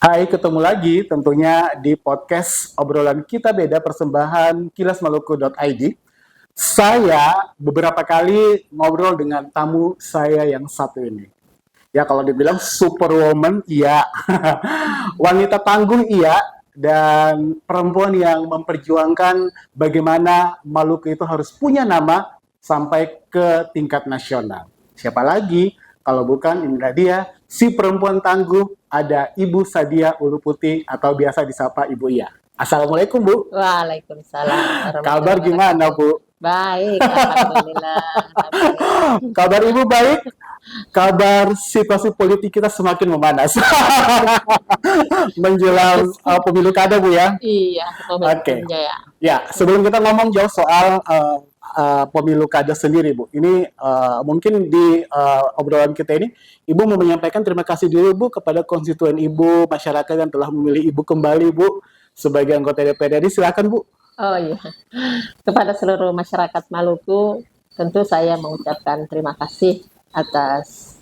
Hai, ketemu lagi tentunya di podcast obrolan kita beda persembahan kilasmaluku.id. Saya beberapa kali ngobrol dengan tamu saya yang satu ini. Ya kalau dibilang superwoman, iya. Wanita tangguh, iya. Dan perempuan yang memperjuangkan bagaimana Maluku itu harus punya nama sampai ke tingkat nasional. Siapa lagi kalau bukan inilah dia, si perempuan tangguh, ada Ibu Sadia Ulu Putih atau biasa disapa Ibu Iya. Assalamualaikum Bu. Waalaikumsalam Kabar warahmatullahi gimana wabarakatuh. Bu? Baik, alhamdulillah. Alhamdulillah. Kabar Ibu baik? Kabar situasi politik kita semakin memanas menjelang pemilu kada Bu ya. Iya, Oke. momentumnya ya. Ya, sebelum kita ngomong jauh soal pemilu kada sendiri, Bu. Ini mungkin di obrolan kita ini, Ibu mau menyampaikan terima kasih dulu, Bu, kepada konstituen Ibu, masyarakat yang telah memilih Ibu kembali, Bu, sebagai anggota DPR RI. Silakan, Bu. Oh iya, kepada seluruh masyarakat Maluku, tentu saya mengucapkan terima kasih atas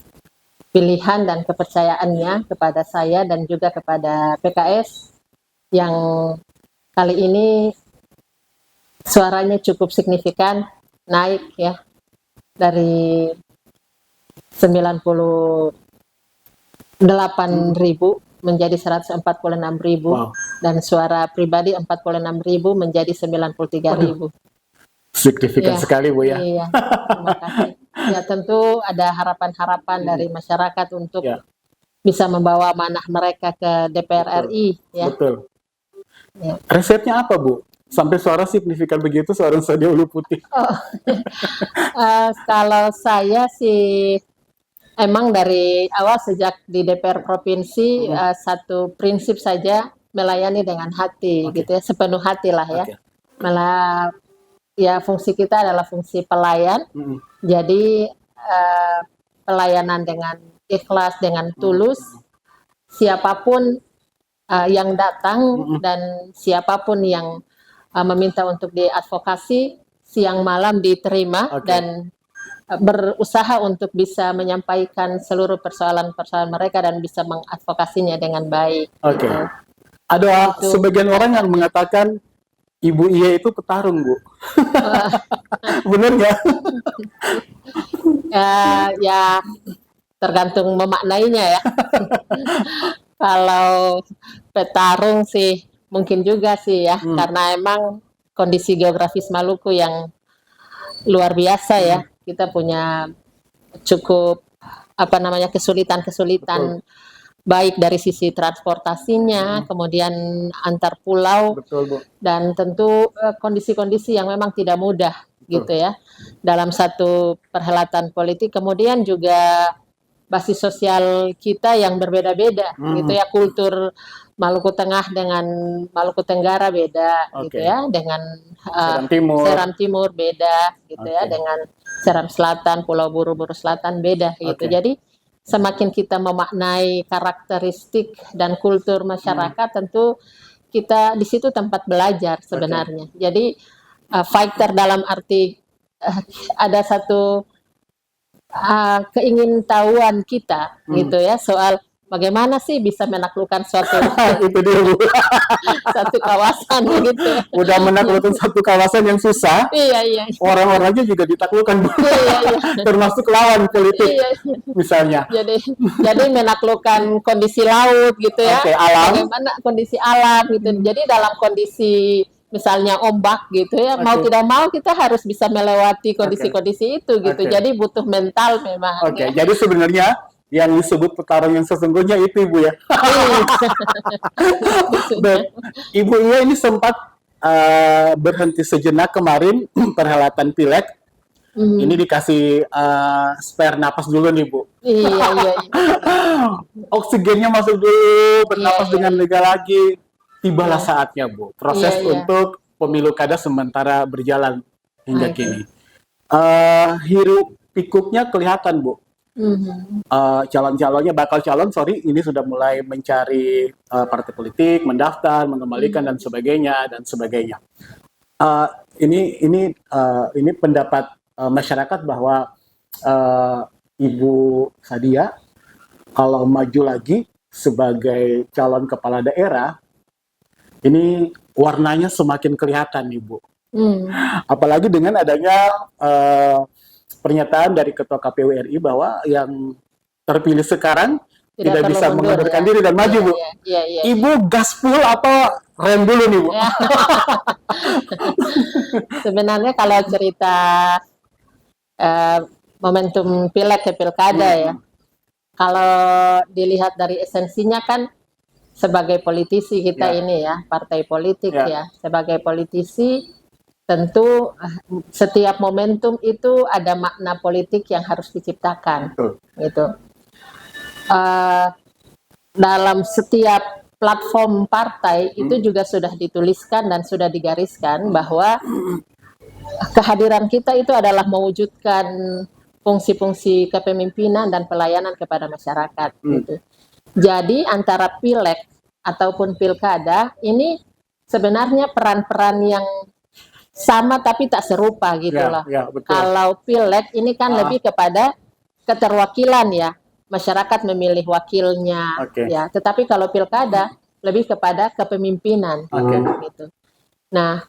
pilihan dan kepercayaannya kepada saya dan juga kepada PKS yang kali ini suaranya cukup signifikan, naik ya dari 98.000 menjadi 146.000 Wow, dan suara pribadi 46.000 menjadi 93.000. signifikan Ya, sekali, Bu ya. iya, terima kasih. Ya tentu ada harapan-harapan dari masyarakat untuk Ya, bisa membawa amanah mereka ke DPR betul. RI ya. Betul. Ya. Resepnya apa, Bu? Sampai suara signifikan begitu seorang Sadia Ulu Putih. Oh, kalau saya sih emang dari awal sejak di DPR provinsi satu prinsip saja melayani dengan hati Oke. gitu ya, sepenuh hati lah ya. Oke. Malah ya fungsi kita adalah fungsi pelayan. Jadi pelayanan dengan ikhlas, dengan tulus, siapapun yang datang dan siapapun yang meminta untuk diadvokasi, siang malam diterima Oke. dan berusaha untuk bisa menyampaikan seluruh persoalan-persoalan mereka dan bisa mengadvokasinya dengan baik. Oke. Gitu. Ada Itu. sebagian orang yang mengatakan Ibu Iya itu petarung, Bu. Bener nggak? Ya tergantung memaknainya ya. Kalau petarung sih mungkin juga sih ya, karena emang kondisi geografis Maluku yang luar biasa ya. Kita punya cukup kesulitan-kesulitan baik dari sisi transportasinya, kemudian antar pulau, Betul, Bu. dan tentu kondisi-kondisi yang memang tidak mudah gitu ya dalam satu perhelatan politik. Kemudian juga basis sosial kita yang berbeda-beda gitu ya, kultur Maluku Tengah dengan Maluku Tenggara beda gitu ya, dengan Seram Timur beda gitu ya, dengan Seram Selatan, Pulau Buru-Buru Selatan beda gitu. Jadi semakin kita memaknai karakteristik dan kultur masyarakat, tentu kita di situ tempat belajar sebenarnya. Jadi fighter dalam arti ada satu keingintahuan kita gitu ya, soal bagaimana sih bisa menaklukkan suatu Itu dia, Bu. satu kawasan gitu. Udah menaklukkan satu kawasan yang susah, Iya. orang-orangnya juga ditaklukkan, Bu. Iya. Termasuk lawan politik, Iya. misalnya. Jadi menaklukkan kondisi laut gitu ya. Oke, alam. Bagaimana kondisi alam gitu. Jadi dalam kondisi misalnya ombak gitu ya, mau tidak mau kita harus bisa melewati kondisi-kondisi itu gitu. Jadi butuh mental memang. Oke, jadi sebenarnya yang disebut petarung yang sesungguhnya itu, Ibu ya. Dan Ibu Iya ini sempat berhenti sejenak kemarin perhelatan pileg. Ini dikasih spare napas dulu nih, Bu. Iya. Oksigennya masuk dulu, bernapas dengan lega lagi. Tibalah saatnya, Bu. Proses untuk pemilu kada sementara berjalan hingga kini. Hiruk pikuknya kelihatan, Bu. Calon-calonnya bakal calon, ini sudah mulai mencari partai politik, mendaftar, mengembalikan dan sebagainya. Ini pendapat masyarakat bahwa Ibu Sadia kalau maju lagi sebagai calon kepala daerah, ini warnanya semakin kelihatan nih Bu. Apalagi dengan adanya pernyataan dari Ketua KPU RI bahwa yang terpilih sekarang tidak perlu bisa mundur, mengundurkan ya. diri dan maju, Bu. Iya. Ibu gaspol atau rem dulu nih, Bu? Ya. Sebenarnya kalau cerita momentum pileg ke pilkada ya, kalau dilihat dari esensinya kan sebagai politisi kita ini ya, partai politik ya, sebagai politisi tentu setiap momentum itu ada makna politik yang harus diciptakan, gitu. Dalam setiap platform partai itu juga sudah dituliskan dan sudah digariskan bahwa kehadiran kita itu adalah mewujudkan fungsi-fungsi kepemimpinan dan pelayanan kepada masyarakat. Gitu. Jadi antara pileg ataupun pilkada ini sebenarnya peran-peran yang sama tapi tak serupa gitulah. Kalau pileg ini kan lebih kepada keterwakilan ya, masyarakat memilih wakilnya ya. Tetapi kalau pilkada lebih kepada kepemimpinan gitu. Nah,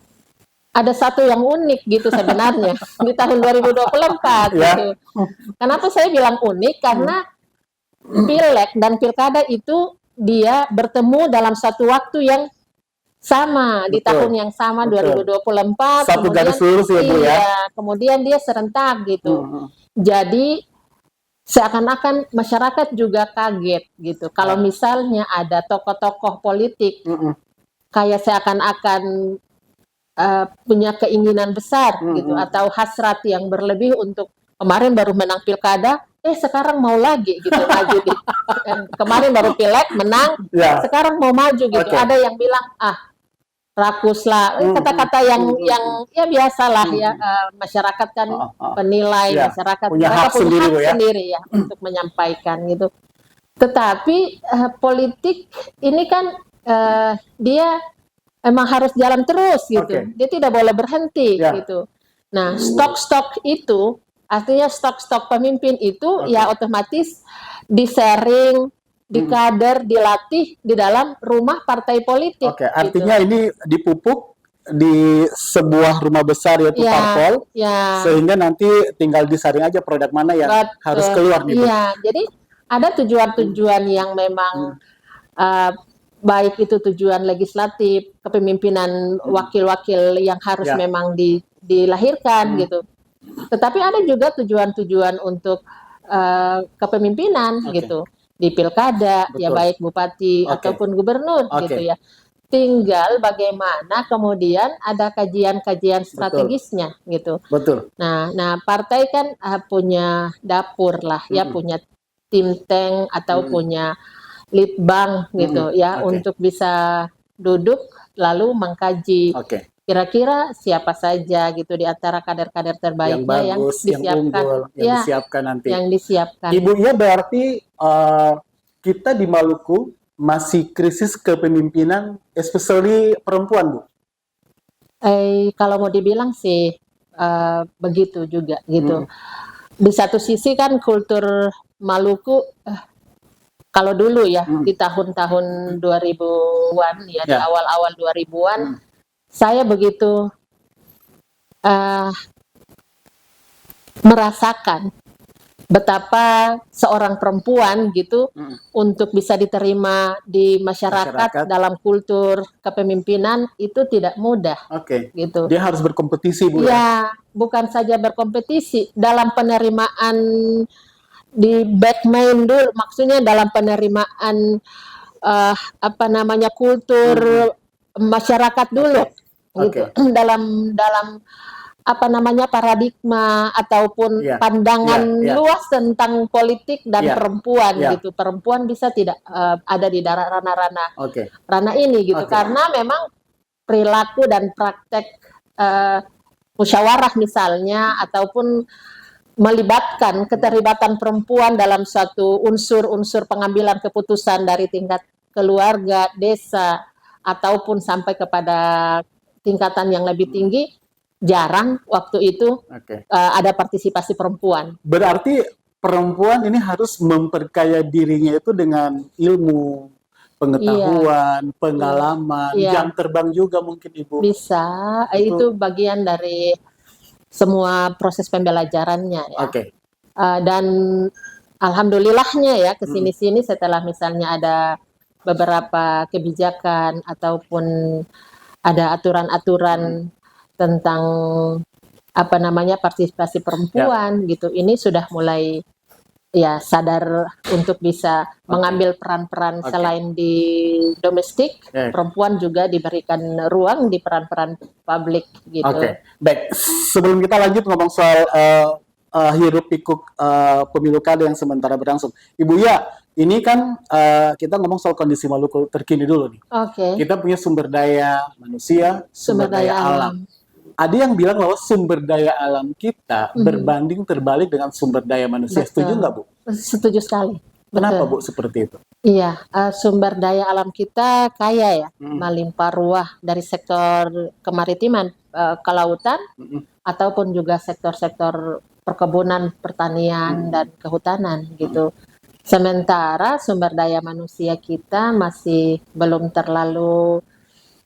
ada satu yang unik gitu sebenarnya di tahun 2024 gitu. Kenapa saya bilang unik? Karena pileg dan pilkada itu dia bertemu dalam satu waktu yang sama di tahun yang sama 2024. Satu garis lurus ya Bu ya. Kemudian dia serentak gitu. Jadi seakan-akan masyarakat juga kaget gitu. Kalau misalnya ada tokoh-tokoh politik kayak seakan-akan punya keinginan besar gitu atau hasrat yang berlebih untuk kemarin baru menang pilkada, sekarang mau lagi gitu maju di kemarin baru pileg menang, sekarang mau maju gitu. Ada yang bilang rakus lah, kata-kata yang ya biasalah ya, masyarakat kan penilai, masyarakat mereka punya hak sendiri ya untuk menyampaikan gitu. Tetapi politik ini kan dia emang harus jalan terus gitu, dia tidak boleh berhenti gitu. Nah, stok-stok itu artinya stok-stok pemimpin itu ya otomatis di-sharing, dikader, dilatih di dalam rumah partai politik. Artinya ini dipupuk di sebuah rumah besar yaitu parpol, sehingga nanti tinggal disaring aja produk mana yang harus keluar nih. Jadi ada tujuan-tujuan yang memang baik itu tujuan legislatif, kepemimpinan wakil-wakil yang harus memang dilahirkan gitu. Tetapi ada juga tujuan-tujuan untuk kepemimpinan gitu. Di pilkada ya baik bupati ataupun gubernur gitu ya. Tinggal bagaimana kemudian ada kajian-kajian strategisnya gitu. Nah, partai kan punya dapur lah ya, punya think tank atau punya lead bank gitu ya untuk bisa duduk lalu mengkaji kira-kira siapa saja gitu di antara kader-kader terbaiknya yang disiapkan, yang disiapkan nanti. Yang disiapkan. Ibu, ya berarti kita di Maluku masih krisis kepemimpinan, especially perempuan, Bu? Kalau mau dibilang sih begitu juga gitu. Di satu sisi kan kultur Maluku kalau dulu ya di tahun-tahun 2000-an ya di awal-awal 2000-an saya begitu merasakan betapa seorang perempuan gitu untuk bisa diterima di masyarakat dalam kultur kepemimpinan itu tidak mudah. Gitu. Dia harus berkompetisi, Bu. Ya, bukan saja berkompetisi dalam penerimaan di backmain dulu, maksudnya dalam penerimaan kultur masyarakat dulu, gitu. Dalam paradigma ataupun pandangan luas tentang politik dan perempuan gitu. Perempuan bisa tidak ada di ranah ini gitu, karena memang perilaku dan praktek musyawarah misalnya ataupun melibatkan keterlibatan perempuan dalam suatu unsur-unsur pengambilan keputusan dari tingkat keluarga, desa, ataupun sampai kepada tingkatan yang lebih tinggi, jarang waktu itu ada partisipasi perempuan. Berarti perempuan ini harus memperkaya dirinya itu dengan ilmu, pengetahuan, pengalaman, Iya. jam terbang juga mungkin Ibu. Bisa, Itu- itu bagian dari semua proses pembelajarannya ya. Oke. Dan alhamdulillahnya ya kesini-sini setelah misalnya ada beberapa kebijakan ataupun ada aturan-aturan tentang apa namanya partisipasi perempuan gitu, ini sudah mulai ya sadar untuk bisa mengambil peran-peran selain di domestik, perempuan juga diberikan ruang di peran-peran publik gitu. Oke, baik. Sebelum kita lanjut ngomong soal hiruk pikuk pemilu kada yang sementara berlangsung, Ibu Ya, ini kan kita ngomong soal kondisi Maluku terkini dulu nih. Oke. Kita punya sumber daya manusia, sumber daya alam. Ada yang bilang bahwa sumber daya alam kita berbanding terbalik dengan sumber daya manusia. Betul. Setuju nggak, Bu? Setuju sekali. Kenapa, Betul. Bu, seperti itu? Iya, sumber daya alam kita kaya ya, melimpah ruah dari sektor kemaritiman, kelautan, ataupun juga sektor-sektor perkebunan, pertanian, dan kehutanan gitu. Sementara sumber daya manusia kita masih belum terlalu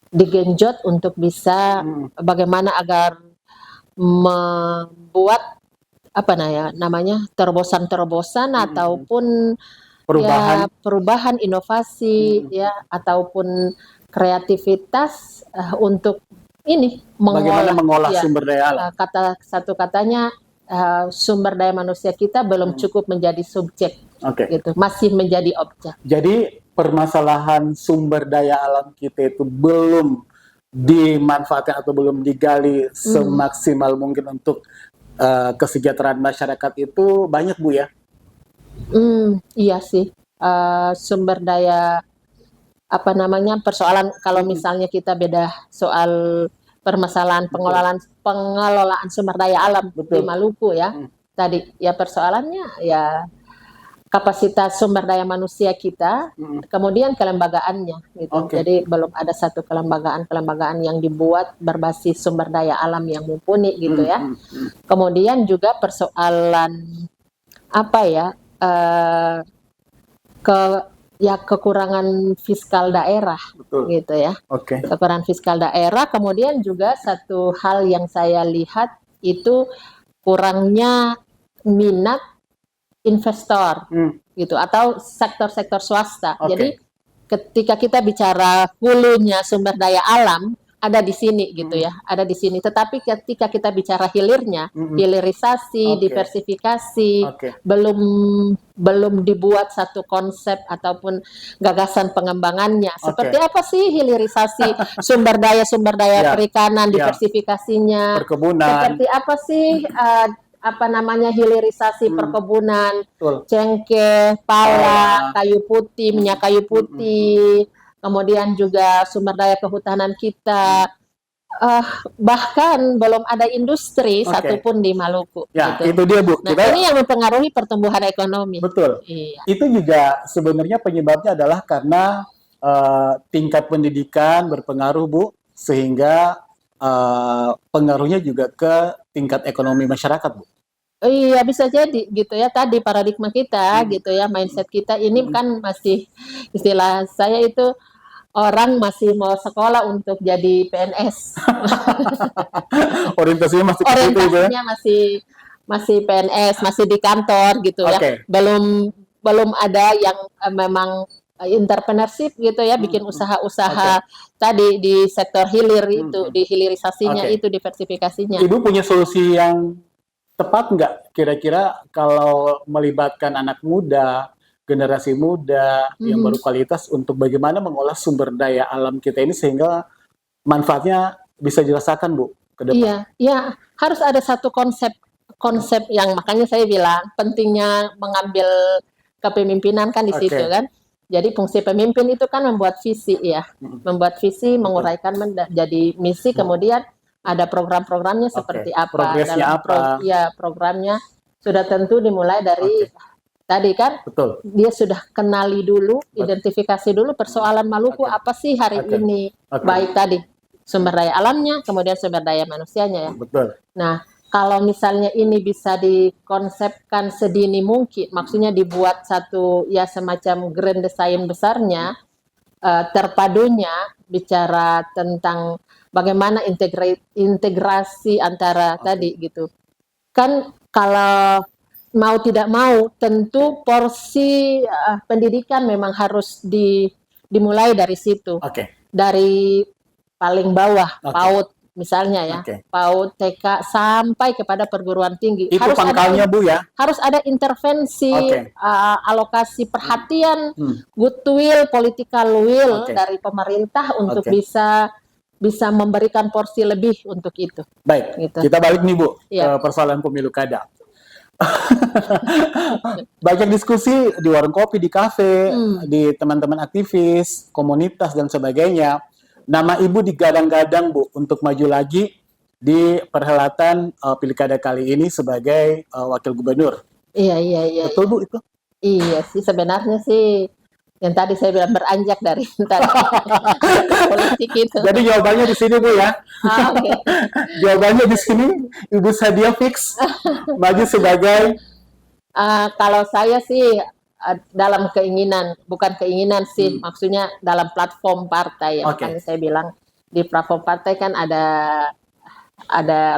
digenjot untuk bisa bagaimana agar membuat apa namanya terobosan-terobosan ataupun perubahan inovasi ya ataupun kreativitas untuk ini Bagaimana mengolah ya, sumber daya alam. katanya sumber daya manusia kita belum cukup menjadi subjek gitu, masih menjadi objek. Jadi permasalahan sumber daya alam kita itu belum dimanfaatkan atau belum digali semaksimal mungkin untuk kesejahteraan masyarakat itu banyak, Bu ya? Iya sih, sumber daya apa namanya persoalan kalau misalnya kita beda soal permasalahan pengelolaan sumber daya alam di Maluku ya. Tadi ya persoalannya ya kapasitas sumber daya manusia kita, kemudian kelembagaannya gitu. Jadi belum ada satu kelembagaan yang dibuat berbasis sumber daya alam yang mumpuni gitu ya. Kemudian juga persoalan apa ya kekurangan fiskal daerah gitu ya. Kekurangan fiskal daerah, kemudian juga satu hal yang saya lihat itu kurangnya minat investor gitu atau sektor-sektor swasta. Jadi ketika kita bicara hulunya sumber daya alam ada di sini gitu ya, ada di sini. Tetapi ketika kita bicara hilirnya, hilirisasi, diversifikasi, belum dibuat satu konsep ataupun gagasan pengembangannya. Seperti apa sih hilirisasi sumber daya perikanan, diversifikasinya? Perkebunan. Seperti apa sih apa namanya hilirisasi perkebunan, cengkeh, pala, kayu putih, minyak kayu putih, kemudian juga sumber daya kehutanan kita, bahkan belum ada industri satupun di Maluku. Ya, gitu. itu dia, Bu. Nah, ini yang mempengaruhi pertumbuhan ekonomi. Betul. Iya. Itu juga sebenarnya penyebabnya adalah karena tingkat pendidikan berpengaruh, Bu, sehingga pengaruhnya juga ke tingkat ekonomi masyarakat, Bu. Iya bisa jadi gitu ya, tadi paradigma kita gitu ya, mindset kita ini kan masih istilah saya itu orang masih mau sekolah untuk jadi PNS. Orientasinya masih itu, ya? Orientasinya masih PNS, masih di kantor gitu ya. Belum ada yang memang entrepreneurship gitu ya, bikin usaha-usaha tadi di sektor hilir itu, di hilirisasinya itu, diversifikasinya. Ibu punya solusi yang tepat nggak kira-kira kalau melibatkan anak muda, generasi muda yang baru kualitas untuk bagaimana mengolah sumber daya alam kita ini sehingga manfaatnya bisa dirasakan, Bu, ke depan? Iya, harus ada satu konsep yang makanya saya bilang pentingnya mengambil kepemimpinan kan di situ kan. Jadi fungsi pemimpin itu kan membuat visi ya, membuat visi, menguraikan menjadi misi, kemudian ada program-programnya seperti apa, progresnya programnya sudah tentu dimulai dari tadi kan, dia sudah kenali dulu, identifikasi dulu persoalan Maluku apa sih hari ini, baik tadi sumber daya alamnya, kemudian sumber daya manusianya ya. Nah, kalau misalnya ini bisa dikonsepkan sedini mungkin, maksudnya dibuat satu ya semacam grand design besarnya, terpadunya bicara tentang bagaimana integrasi antara tadi gitu. Kan kalau mau tidak mau tentu porsi pendidikan memang harus dimulai dari situ. Dari paling bawah, PAUD misalnya ya, PAUD, TK sampai kepada perguruan tinggi. Itu pangkalnya Bu ya. Harus ada intervensi, alokasi perhatian, goodwill, political will dari pemerintah untuk bisa memberikan porsi lebih untuk itu. Baik, gitu. Kita balik nih Bu ke persoalan pemilu kada. Banyak diskusi di warung kopi, di kafe, di teman-teman aktivis, komunitas dan sebagainya. Nama Ibu digadang-gadang Bu untuk maju lagi di perhelatan pilkada kali ini sebagai wakil gubernur. Iya. Betul Bu itu? Iya sih, sebenarnya sih yang tadi saya bilang beranjak dari politik itu. Jadi jawabannya di sini Bu ya. Jawabannya di sini Ibu Sadia fix maju sebagai. Kalau saya sih dalam keinginan, bukan keinginan sih, maksudnya dalam platform partai ya. Makanya saya bilang di platform partai kan ada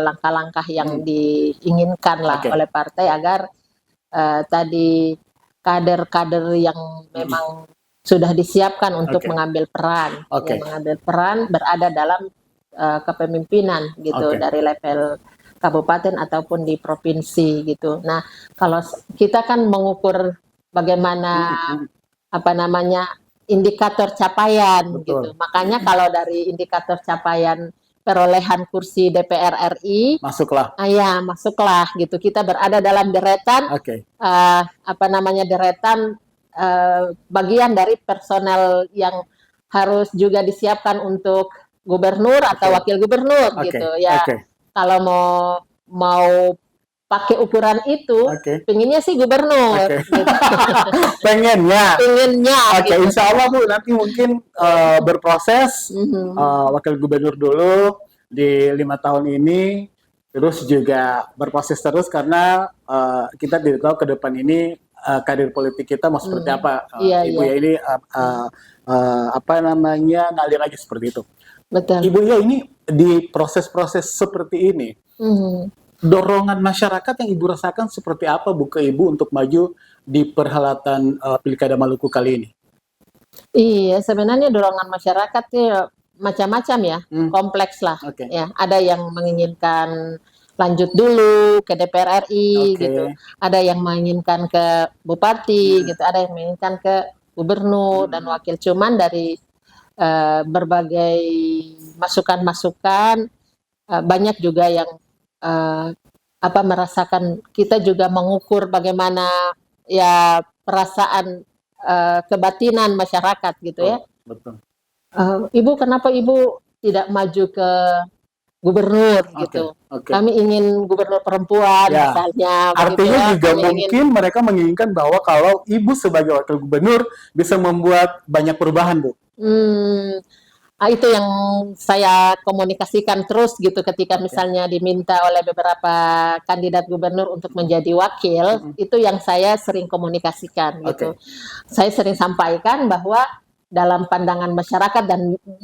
langkah-langkah yang diinginkan lah oleh partai agar tadi kader-kader yang memang sudah disiapkan untuk mengambil peran, mengambil peran berada dalam kepemimpinan gitu dari level kabupaten ataupun di provinsi gitu. Nah, kalau kita kan mengukur bagaimana indikator capaian gitu. Makanya kalau dari indikator capaian perolehan kursi DPR RI masuklah gitu. Kita berada dalam deretan deretan bagian dari personel yang harus juga disiapkan untuk gubernur atau wakil gubernur gitu ya. Kalau mau pakai ukuran itu, pengennya sih gubernur. Gitu. Pengennya. Gitu. Insya Allah Bu, nanti mungkin berproses wakil gubernur dulu di 5 tahun ini, terus juga berproses terus karena kita tidak tahu ke depan ini karir politik kita mau seperti apa. Ibu ya ini ngalir lagi seperti itu. Betul. Ibu ya ini di proses-proses seperti ini. Dorongan masyarakat yang Ibu rasakan seperti apa Bu ke Ibu untuk maju di perhelatan Pilkada Maluku kali ini? Iya, sebenarnya dorongan masyarakat ya macam-macam ya, kompleks lah. Ya, ada yang menginginkan lanjut dulu ke DPR RI gitu. Ada yang menginginkan ke bupati gitu, ada yang menginginkan ke gubernur dan wakil. Cuman dari berbagai masukan-masukan banyak juga yang merasakan, kita juga mengukur bagaimana ya perasaan kebatinan masyarakat gitu ya. Betul. Ibu, kenapa Ibu tidak maju ke gubernur gitu? Kami ingin gubernur perempuan misalnya. Artinya juga mungkin mereka menginginkan bahwa kalau Ibu sebagai wakil gubernur bisa membuat banyak perubahan Bu. Itu yang saya komunikasikan terus gitu ketika misalnya diminta oleh beberapa kandidat gubernur untuk menjadi wakil, itu yang saya sering komunikasikan gitu. Saya sering sampaikan bahwa dalam pandangan masyarakat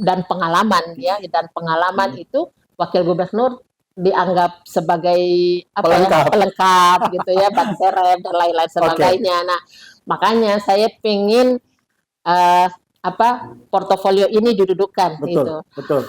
dan pengalaman itu wakil gubernur dianggap sebagai pelengkap gitu ya, ban serep dan lain-lain sebagainya. Nah, makanya saya pengen portofolio ini didudukan gitu. Betul.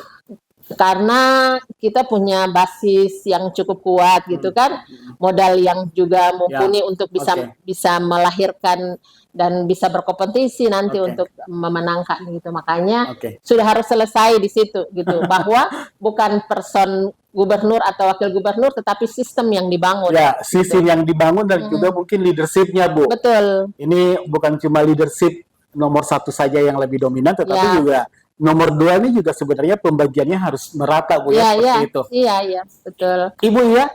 Karena kita punya basis yang cukup kuat gitu kan, modal yang juga mumpuni untuk bisa melahirkan dan bisa berkompetisi nanti untuk memenangkan gitu. Makanya sudah harus selesai di situ gitu, bahwa bukan person gubernur atau wakil gubernur, tetapi sistem yang dibangun. Ya, sistem yang dibangun dan juga mungkin leadership-nya Bu. Betul. Ini bukan cuma leadership nomor 1 saja yang lebih dominan, tetapi juga nomor 2 ini juga sebenarnya pembagiannya harus merata Bu seperti itu. Iya, betul. Ibu ya,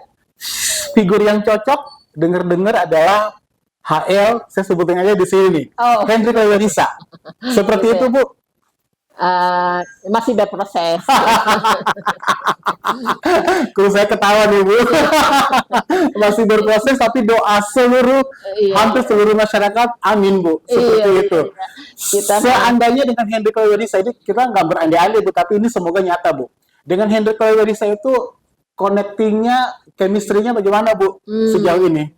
figur yang cocok dengar-dengar adalah HL, saya sebutin aja di sini nih. Hendrik Lewenisa. Seperti itu Bu. Masih berproses. Kalau saya ketawa nih Bu, masih berproses tapi doa hampir Iya, seluruh masyarakat, amin Bu, iya, seperti iya, itu. iya. Kita Seandainya dengan Hendrik Lewerisa ini, kita nggak berandai-andai Bu, tapi ini semoga nyata Bu. Dengan Hendrik Lewerisa itu, connectingnya, chemistry-nya bagaimana Bu, sejauh ini?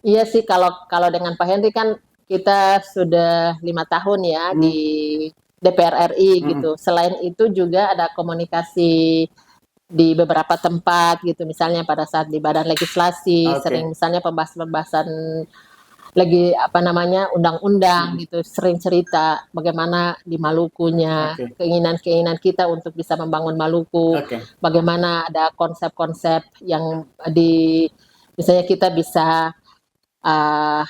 iya sih kalau kalau dengan Pak Henry kan kita sudah 5 tahun ya Hmm, di DPR RI hmm, gitu. Selain itu juga ada komunikasi di beberapa tempat gitu, misalnya pada saat di badan legislasi oke, sering misalnya pembahasan-pembahasan lagi apa namanya undang-undang hmm, gitu, sering cerita bagaimana di Malukunya, oke, keinginan-keinginan kita untuk bisa membangun Maluku, oke, bagaimana ada konsep-konsep yang di misalnya kita bisa uh,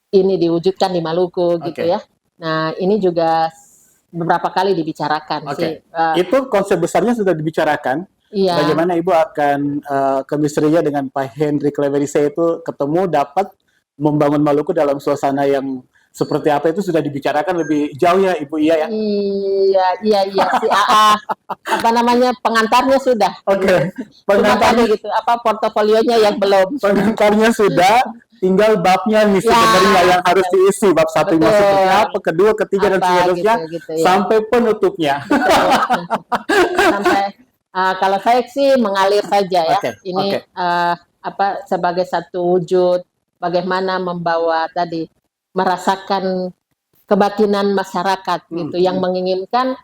ini diwujudkan di Maluku gitu oke, ya. Nah, ini juga beberapa kali dibicarakan oke. sih. Itu konsep besarnya sudah dibicarakan. Iya, Bagaimana Ibu akan chemistry-nya dengan Pak Hendrik Lewerisa itu ketemu dapat membangun Maluku dalam suasana yang seperti apa itu sudah dibicarakan lebih jauh ya Ibu Iya ya. iya, iya, iya si AA apa namanya pengantarnya sudah Oke, gitu. Cuma tadi pengantarnya gitu apa portofolionya yang belum. pengantarnya sudah, tinggal babnya nih Ya, sebenarnya yang harus diisi. Bab satunya seperti betul. apa, kedua, ketiga dan Apa seterusnya gitu gitu ya. sampai penutupnya. Betul. Sampai kalau saya sih mengalir saja ya. Oke, Ini oke. apa sebagai satu wujud bagaimana membawa tadi merasakan kebatinan masyarakat gitu yang menginginkan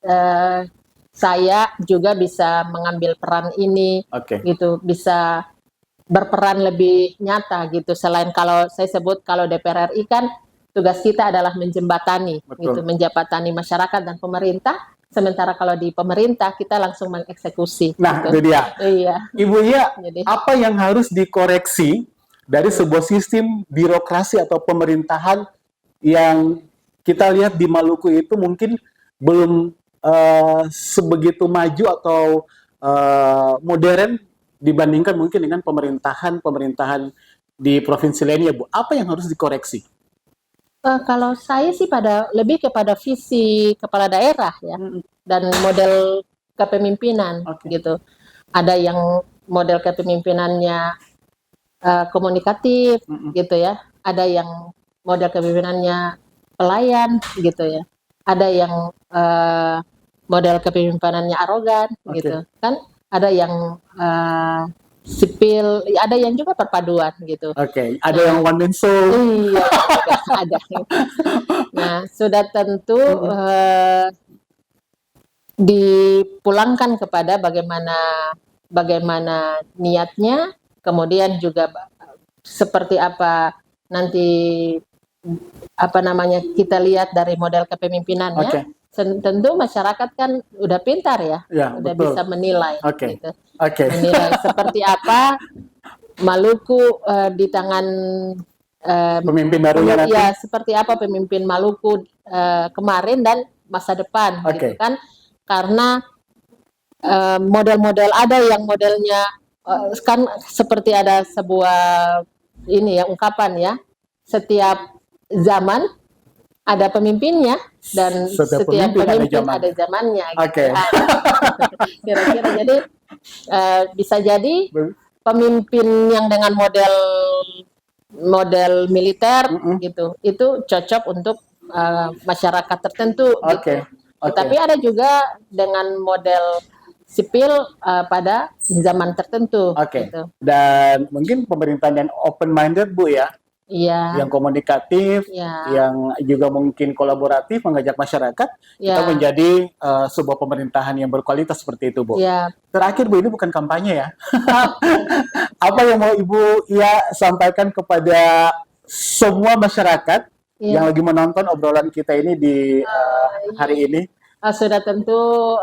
eh, saya juga bisa mengambil peran ini Oke, gitu, bisa berperan lebih nyata gitu. Selain kalau saya sebut kalau DPR RI kan tugas kita adalah menjembatani gitu, betul. menjembatani masyarakat dan pemerintah. Sementara kalau di pemerintah kita langsung mengeksekusi Nah, gitu. itu dia. Iya. Ibu Iya, Jadi apa yang harus dikoreksi dari sebuah sistem birokrasi atau pemerintahan yang kita lihat di Maluku itu mungkin belum sebegitu maju atau modern dibandingkan mungkin dengan pemerintahan di provinsi lainnya, Bu. Apa yang harus dikoreksi? kalau saya sih pada lebih kepada visi kepala daerah ya Mm, dan model kepemimpinan Oke, gitu. Ada yang model kepemimpinannya komunikatif mm, gitu ya. Ada yang model kepemimpinannya pelayan gitu ya. Ada yang model kepemimpinannya arogan oke, gitu. Kan ada yang sipil, ada yang juga perpaduan gitu. oke. Ada yang Nah, one man show. iya juga ada. Nah, sudah tentu Mm, dipulangkan kepada bagaimana bagaimana niatnya, kemudian juga seperti apa nanti apa namanya kita lihat dari model kepemimpinannya. Oke, Tentu masyarakat kan udah pintar ya, ya udah betul. bisa menilai Oke, gitu, oke, menilai seperti apa Maluku di tangan pemimpin barunya nanti. ya seperti apa pemimpin Maluku kemarin dan masa depan gitu Oke, kan, karena model-model ada yang modelnya kan seperti ada sebuah ini ya ungkapan ya, setiap zaman ada pemimpinnya dan setiap setiap pemimpin ada pemimpin ada zamannya. zamannya gitu. Oke, Kira-kira jadi bisa jadi Be- pemimpin yang dengan model model militer mm-mm. gitu itu cocok untuk masyarakat tertentu Oke, gitu. oke, Tetapi ada juga dengan model sipil pada zaman tertentu oke. gitu. Dan mungkin pemerintahan yang open minded Bu ya, Iya, yang komunikatif, ya, yang juga mungkin kolaboratif mengajak masyarakat, kita ya, menjadi sebuah pemerintahan yang berkualitas seperti itu Bu. ya. Terakhir Bu, ini bukan kampanye ya. Oh, Apa yang mau Ibu Iya sampaikan kepada semua masyarakat yang iya. lagi menonton obrolan kita ini di hari ini? Sudah tentu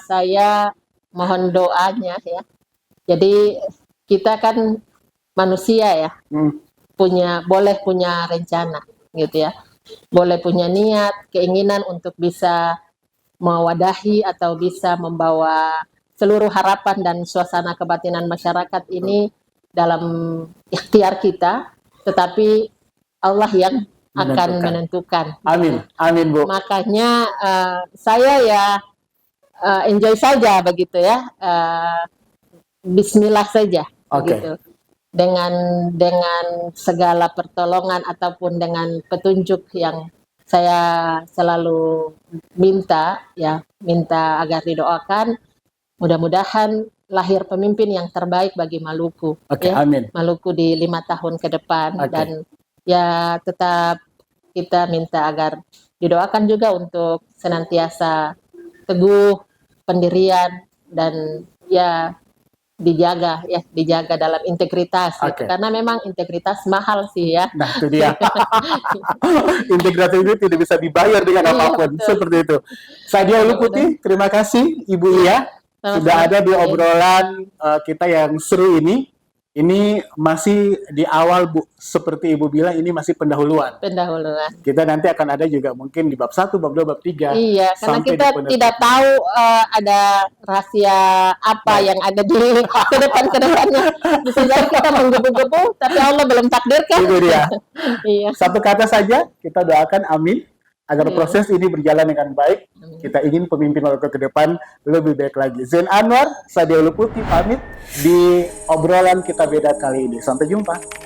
saya mohon doanya ya. Jadi kita kan manusia ya, Hmm, boleh punya rencana gitu ya. Boleh punya niat, keinginan untuk bisa mewadahi atau bisa membawa seluruh harapan dan suasana kebatinan masyarakat ini dalam ikhtiar kita, tetapi Allah yang akan menentukan. Amin, amin Bu. Makanya saya ya enjoy saja begitu ya, Bismillah saja, gitu. Dengan segala pertolongan ataupun dengan petunjuk yang saya selalu minta agar didoakan. Mudah-mudahan lahir pemimpin yang terbaik bagi Maluku. Amin. Maluku di 5 tahun ke depan dan ya tetap kita minta agar didoakan juga untuk senantiasa teguh pendirian dan ya dijaga dalam integritas gitu. Karena memang integritas mahal sih ya. Nah itu dia. Integritas itu tidak bisa dibayar dengan apapun. Seperti itu. Sadia Uluputi, terima kasih Ibu Ia sudah ada di obrolan kita yang seru ini. Ini masih di awal Bu, seperti Ibu bilang ini masih pendahuluan. Kita nanti akan ada juga mungkin di bab 1, bab 2, bab 3. Iya, karena kita tidak tahu ada rahasia apa yang ada di kedepannya. Bisa jadi kita menggebu-gebu, tapi Allah belum takdirkan. Itu dia. Iya. Satu kata saja, kita doakan amin. Agar proses ini berjalan dengan baik, kita ingin pemimpin Maluku ke depan lebih baik lagi. Zain Anwar, Sadia Uluputi pamit di obrolan kita beda kali ini. Sampai jumpa.